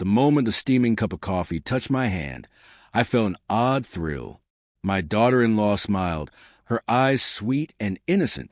The moment the steaming cup of coffee touched my hand, I felt an odd thrill. My daughter-in-law smiled, her eyes sweet and innocent,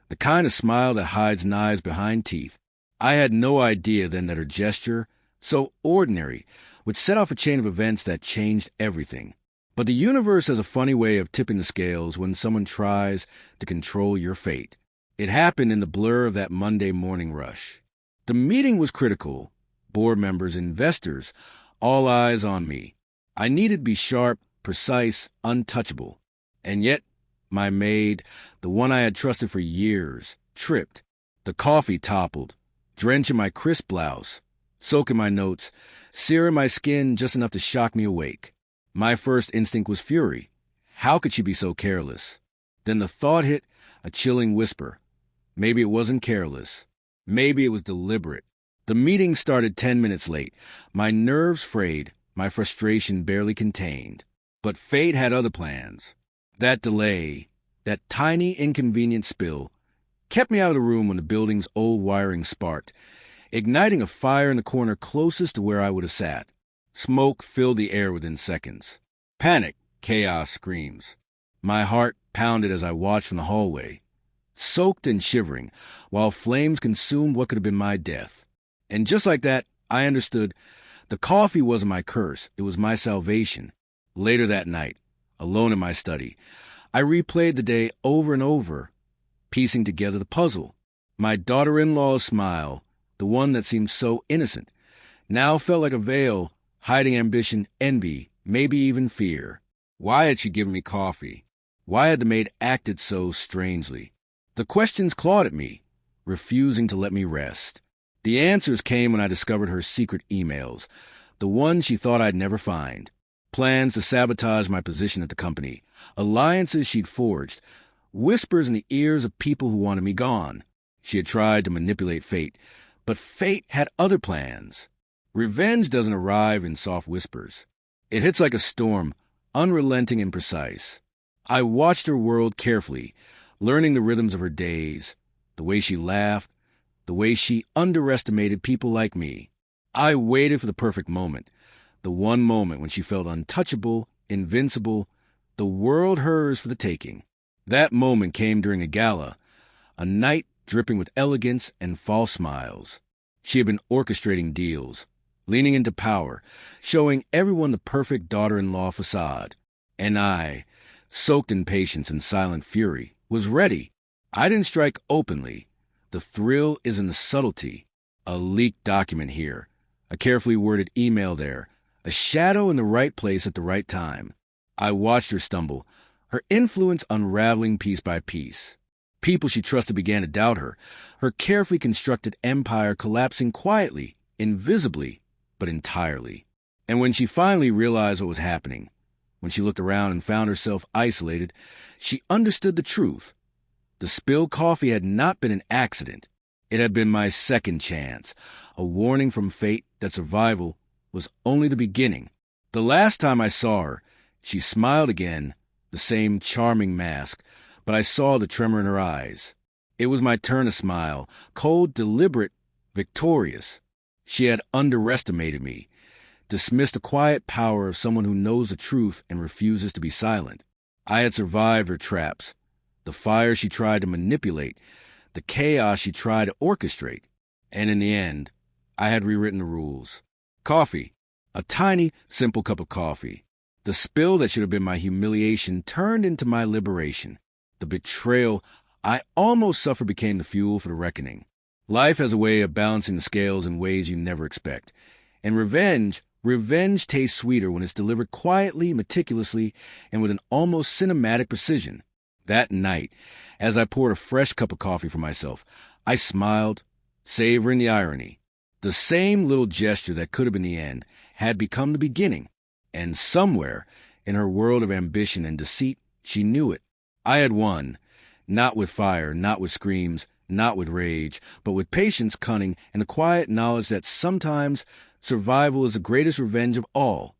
the kind of smile that hides knives behind teeth. I had no idea then that her gesture, so ordinary, would set off a chain of events that changed everything. But the universe has a funny way of tipping the scales when someone tries to control your fate. It happened in the blur of that Monday morning rush. The meeting was critical. Board members, investors, all eyes on me. I needed to be sharp, precise, untouchable. And yet, my maid, the one I had trusted for years, tripped. The coffee toppled, drenching my crisp blouse, soaking my notes, searing my skin just enough to shock me awake. My first instinct was fury. How could she be so careless? Then the thought hit, a chilling whisper. Maybe it wasn't careless. Maybe it was deliberate. The meeting started 10 minutes late. My nerves frayed, my frustration barely contained. But fate had other plans. That delay, that tiny inconvenient spill, kept me out of the room when the building's old wiring sparked, igniting a fire in the corner closest to where I would have sat. Smoke filled the air within seconds. Panic, chaos, screams. My heart pounded as I watched from the hallway, soaked and shivering, while flames consumed what could have been my death. And just like that, I understood. The coffee wasn't my curse, it was my salvation. Later that night, alone in my study, I replayed the day over and over, piecing together the puzzle. My daughter-in-law's smile, the one that seemed so innocent, now felt like a veil, hiding ambition, envy, maybe even fear. Why had she given me coffee? Why had the maid acted so strangely? The questions clawed at me, refusing to let me rest. The answers came when I discovered her secret emails, the ones she thought I'd never find. Plans to sabotage my position at the company, alliances she'd forged, whispers in the ears of people who wanted me gone. She had tried to manipulate fate, but fate had other plans. Revenge doesn't arrive in soft whispers. It hits like a storm, unrelenting and precise. I watched her world carefully, learning the rhythms of her days, the way she laughed, the way she underestimated people like me. I waited for the perfect moment, the one moment when she felt untouchable, invincible, the world hers for the taking. That moment came during a gala, a night dripping with elegance and false smiles. She had been orchestrating deals, leaning into power, showing everyone the perfect daughter-in-law facade. And I, soaked in patience and silent fury, was ready. I didn't strike openly. The thrill is in the subtlety. A leaked document here, a carefully worded email there, a shadow in the right place at the right time. I watched her stumble, her influence unraveling piece by piece. People she trusted began to doubt her, her carefully constructed empire collapsing quietly, invisibly, but entirely. And when she finally realized what was happening, when she looked around and found herself isolated, she understood the truth. The spilled coffee had not been an accident. It had been my second chance, a warning from fate that survival was only the beginning. The last time I saw her, she smiled again, the same charming mask, but I saw the tremor in her eyes. It was my turn to smile, cold, deliberate, victorious. She had underestimated me, dismissed the quiet power of someone who knows the truth and refuses to be silent. I had survived her traps, the fire she tried to manipulate, the chaos she tried to orchestrate. And in the end, I had rewritten the rules. Coffee. A tiny, simple cup of coffee. The spill that should have been my humiliation turned into my liberation. The betrayal I almost suffered became the fuel for the reckoning. Life has a way of balancing the scales in ways you never expect. And revenge tastes sweeter when it's delivered quietly, meticulously, and with an almost cinematic precision. That night, as I poured a fresh cup of coffee for myself, I smiled, savoring the irony. The same little gesture that could have been the end had become the beginning. And somewhere, in her world of ambition and deceit, she knew it. I had won, not with fire, not with screams, not with rage, but with patience, cunning, and the quiet knowledge that sometimes survival is the greatest revenge of all.